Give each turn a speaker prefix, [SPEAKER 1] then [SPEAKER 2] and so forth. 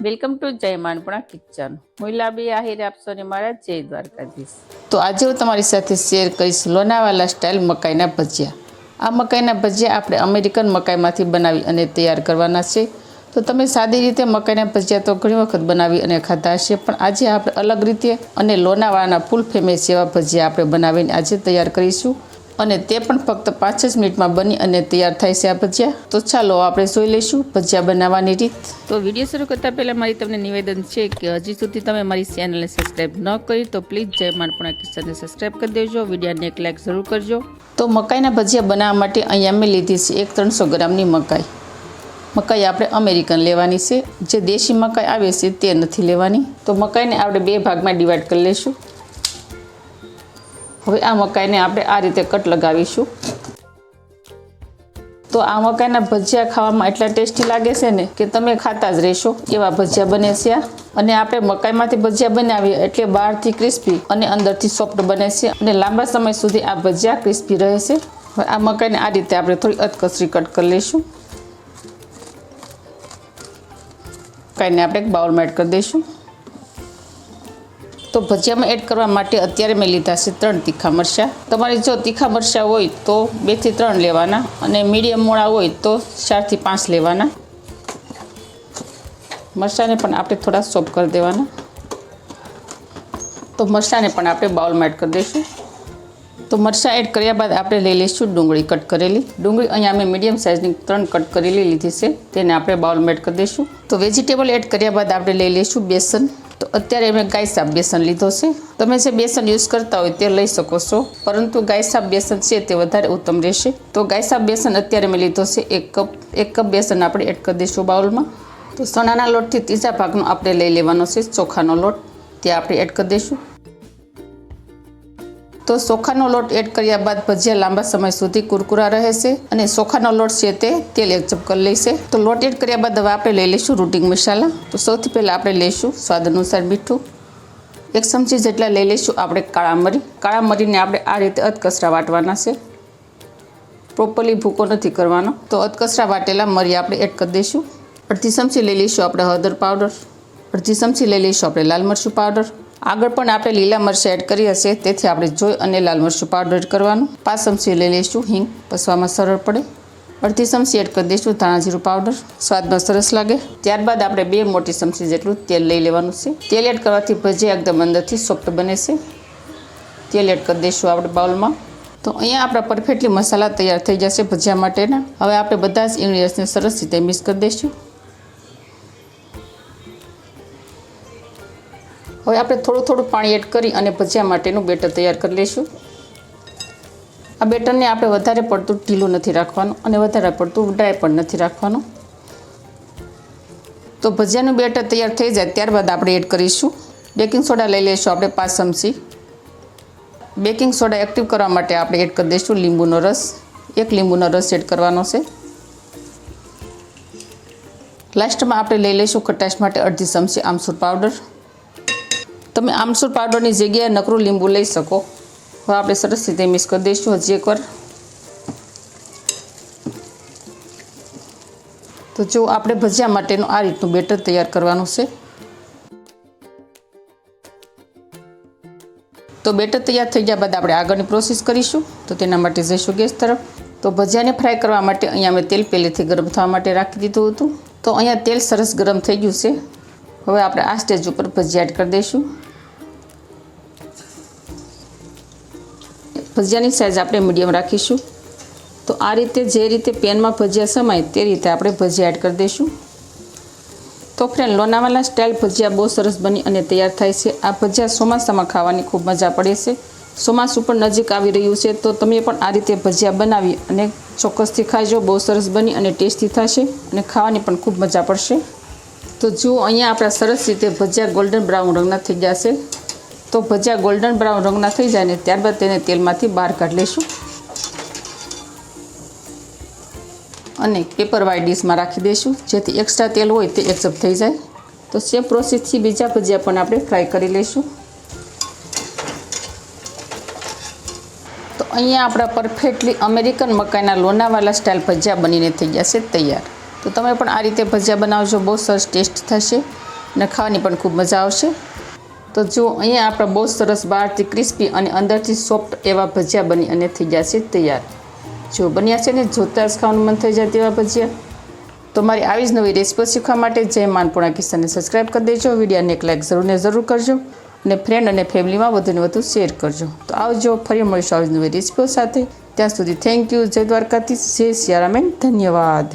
[SPEAKER 1] Welcome to જય માનપુણા kitchen. હું લાબી આહિર આપશો ને મારા જય દ્વારકાધીશ. તો આજે હું તમારી સાથે શેર કરીશ લોનાવાલા સ્ટાઇલ મકાઈના ભજીયા. આ મકાઈના ભજીયા આપણે અમેરિકન મકાઈમાંથી બનાવી અને તૈયાર કરવાના છે. તો તમે સાદી રીતે મકાઈના ભજીયા તો ઘણી વખત બનાવી અને ખાધા હશે, પણ આજે આપણે અલગ રીતે અને લોનાવાલાના ફૂલ ફેમસ એવા ભજીયા આપણે બનાવીને આજે તૈયાર કરીશું, અને તે પણ ફક્ત 5 જ મિનિટમાં બની અને તૈયાર થાય છે આ ભજીયા. તો ચાલો આપણે જોઈ લઈશું ભજીયા બનાવવાની રીત. તો વિડીયો શરૂ કરતા પહેલાં મારી તમને નિવેદન છે કે હજી સુધી તમે મારી ચેનલને સબસ્ક્રાઈબ ન કરી તો પ્લીઝ જય માનપુણા કિચનને સબસ્ક્રાઈબ કરી દેજો, વિડીયોને એક લાઇક જરૂર કરજો. તો મકાઈના ભજીયા બનાવવા માટે અહીંયા મેં લીધી છે એક 300 ગ્રામની મકાઈ. મકાઈ આપણે અમેરિકન લેવાની છે, જે દેશી મકાઈ આવે છે તે નથી લેવાની. તો મકાઈને આપણે 2 ભાગમાં ડિવાઈડ કરી લઈશું. હવે આ મકાઈને આપણે આ રીતે કટ લગાવીશું. તો આ મકાઈના ભજીયા ખાવામાં એટલા ટેસ્ટી લાગે છે ને કે તમે ખાતા જ રહેશો એવા ભજીયા બને છે આ. અને આપણે મકાઈમાંથી ભજીયા બનાવીએ એટલે બહારથી ક્રિસ્પી અને અંદરથી સોફ્ટ બને છે અને લાંબા સમય સુધી આ ભજીયા ક્રિસ્પી રહે છે. હવે આ મકાઈને આ રીતે આપણે થોડી અધકચરી કટ કરી લઈશું. મકાઈને આપણે એક બાઉલમાં એડ કરી દઈશું. તો ભજીયામાં એડ કરવા માટે અત્યારે મેં લીધા છે 3 તીખા મરચાં. તમારે જો તીખા મરચાં હોય તો 2 થી 3 લેવાના, અને મીડિયમ મોળા હોય તો 4 થી 5 લેવાના. મરચાંને પણ આપણે થોડા સોપ કરી દેવાના. તો મરચાંને પણ આપણે બાઉલમાં એડ કરી દઈશું. તો મરચાં એડ કર્યા બાદ આપણે લઈ લઈશું ડુંગળી કટ કરેલી. ડુંગળી અહીંયા અમે મીડિયમ સાઇઝની 3 કટ કરેલી લીધી છે, તેને આપણે બાઉલમાં એડ કરી દઈશું. તો વેજીટેબલ એડ કર્યા બાદ આપણે લઈ લઈશું બેસન. તો અત્યારે મેં ગાય સાફ બેસન લીધો છે. તમે જે બેસન યુઝ કરતા હોય તે લઈ શકો છો, પરંતુ ગાય સાફ બેસન છે તે વધારે ઉત્તમ રહેશે. તો ગાય સાફ બેસન અત્યારે મેં લીધો છે 1 કપ બેસન આપણે એડ કરી દઈશું બાઉલમાં. તો ચણાના લોટથી 3 ભાગનો આપણે લઈ લેવાનો છે ચોખાનો લોટ, તે આપણે એડ કરી દઈશું. તો ચોખાનો લોટ એડ કર્યા બાદ ભજીયા લાંબા સમય સુધી કુરકુરા રહે છે, અને ચોખાનો લોટ છે તે તેલ એક્સેપ્ટ કરી લેશે. તો લોટ એડ કર્યા બાદ હવે આપણે લઈ લઈશું રૂટિંગ મસાલા. તો સૌથી પહેલાં આપણે લઈશું સ્વાદ અનુસાર મીઠું. 1 ચમચી જેટલા લઈ લઈશું આપણે કાળા મરી. કાળા મરીને આપણે આ રીતે અધકચરા વાટવાના છે, પ્રોપરલી ભૂકો નથી કરવાનો. તો અધકચરા વાટેલા મરી આપણે એડ કરી દઈશું. 1/2 ચમચી લઈ લઈશું આપણે હળદર પાવડર. 1/2 ચમચી લઈ લઈશું આપણે લાલ મરચું પાવડર. આગળ પણ આપણે લીલા મરચાં એડ કરી હશે, તેથી આપણે જોઈ અને લાલ મરચું પાવડર એડ કરવાનું. 5 ચમચી લઈ લઈશું હિંગ, પસવામાં સરળ પડે. 1/2 ચમચી એડ કરી દઈશું ધાણા જીરું પાવડર, સ્વાદમાં સરસ લાગે. ત્યારબાદ આપણે 2 મોટી ચમચી જેટલું તેલ લઈ લેવાનું છે. તેલ એડ કરવાથી ભજીયા એકદમ અંદરથી સોફ્ટ બને છે. તેલ એડ કરી દઈશું આપણે બાઉલમાં. તો અહીંયા આપણા પરફેક્ટલી મસાલા તૈયાર થઈ જશે ભજીયા માટેના. હવે આપણે બધા જ ઇન્ગ્રીડિયન્ટ્સને સરસ રીતે મિક્સ કરી દઈશું. હવે આપણે થોડું પાણી એડ કરી અને ભજીયા માટેનું બેટર તૈયાર કરી લઈશું. આ બેટરને આપણે વધારે પડતું ઢીલું નથી રાખવાનું અને વધારે પડતું ડ્રાય પણ નથી રાખવાનું. તો ભજીયાનું બેટર તૈયાર થઈ જાય ત્યારબાદ આપણે એડ કરીશું બેકિંગ સોડા. લઈ લઈશું આપણે 5 ચમચી. બેકિંગ સોડા એક્ટિવ કરવા માટે આપણે એડ કરી દઈશું લીંબુનો રસ. 1 લીંબુનો રસ એડ કરવાનો છે. લાસ્ટમાં આપણે લઈ લઈશું ખટાશ માટે 1/2 ચમચી આમચૂર પાવડર. તમે આમચૂર પાવડરની જગ્યાએ નકરું લીંબુ લઈ શકો. હવે આપણે સરસ રીતે મિક્સ કરી દઈશું હજી એકવાર. તો જો આપણે ભજીયા માટેનું આ રીતનું બેટર તૈયાર કરવાનું છે. તો બેટર તૈયાર થઈ ગયા બાદ આપણે આગળની પ્રોસેસ કરીશું. તો તેના માટે જઈશું ગેસ તરફ. તો ભજીયાને ફ્રાય કરવા માટે અહીંયા મેં તેલ પહેલેથી ગરમ થવા માટે રાખી દીધું હતું. તો અહીંયા તેલ સરસ ગરમ થઈ ગયું છે. હવે આપણે આ સ્ટેજ ઉપર ભજીયા એડ કરી દઈશું. ભજીયાની સાઇઝ આપણે મીડિયમ રાખીશું. તો આ રીતે જે રીતે પેનમાં ભજીયા સમાય તે રીતે આપણે ભજીયા એડ કરી દઈશું. તો ફ્રેન્ડ, લોનાવાલા સ્ટાઇલ ભજીયા બહુ સરસ બની અને તૈયાર થાય છે. આ ભજીયા ચોમાસામાં ખાવાની ખૂબ મજા પડે છે. ચોમાસું પણ નજીક આવી રહ્યું છે, તો તમે પણ આ રીતે ભજીયા બનાવી અને ચોક્કસથી ખાજો. બહુ સરસ બની અને ટેસ્ટી થશે અને ખાવાની પણ ખૂબ મજા પડશે. તો જુઓ, અહીંયા આપણા સરસ રીતે ભજીયા ગોલ્ડન બ્રાઉન રંગના થઈ ગયા છે. તો ભજીયા ગોલ્ડન બ્રાઉન રંગના થઈ જાય ને ત્યારબાદ તેને તેલમાંથી બહાર કાઢી લઈશું અને પેપર વાઇટ ડીશમાં રાખી દઈશું, જેથી એક્સ્ટ્રા તેલ હોય તે એક્સેપ્ટ થઈ જાય. તો સેમ પ્રોસેસથી બીજા ભજીયા પણ આપણે ફ્રાય કરી લઈશું. તો અહીંયા આપણા પરફેક્ટલી અમેરિકન મકાઈના લોનાવાલા સ્ટાઇલ ભજીયા બનીને થઈ ગયા છે તૈયાર. તો તમે પણ આ રીતે ભજીયા બનાવજો, બહુ સરસ ટેસ્ટ થશે અને ખાવાની પણ ખૂબ મજા આવશે. તો જો અહીંયા આપણા બહુ સરસ બહારથી ક્રિસ્પી અને અંદરથી સોફ્ટ એવા ભજીયા બની અને થઈ ગયા છે તૈયાર. જો બન્યા છે ને જોતાં જ ખાવાનું મન થઈ જાય તેવા ભજીયા. તો મારી આવી જ નવી રેસીપી શીખવા માટે જય માં અન્નપૂર્ણા કિચનને સબસ્ક્રાઈબ કરી દેજો. વિડીયોને એક લાઈક જરૂર કરજો અને ફ્રેન્ડ અને ફેમિલીમાં વધુને વધુ શેર કરજો. તો આવજો, ફરી મળીશું આવી નવી રેસીપીઓ સાથે. ત્યાં સુધી થેન્ક યુ. જય દ્વારકાધીશ, જય સિયારામ, ધન્યવાદ.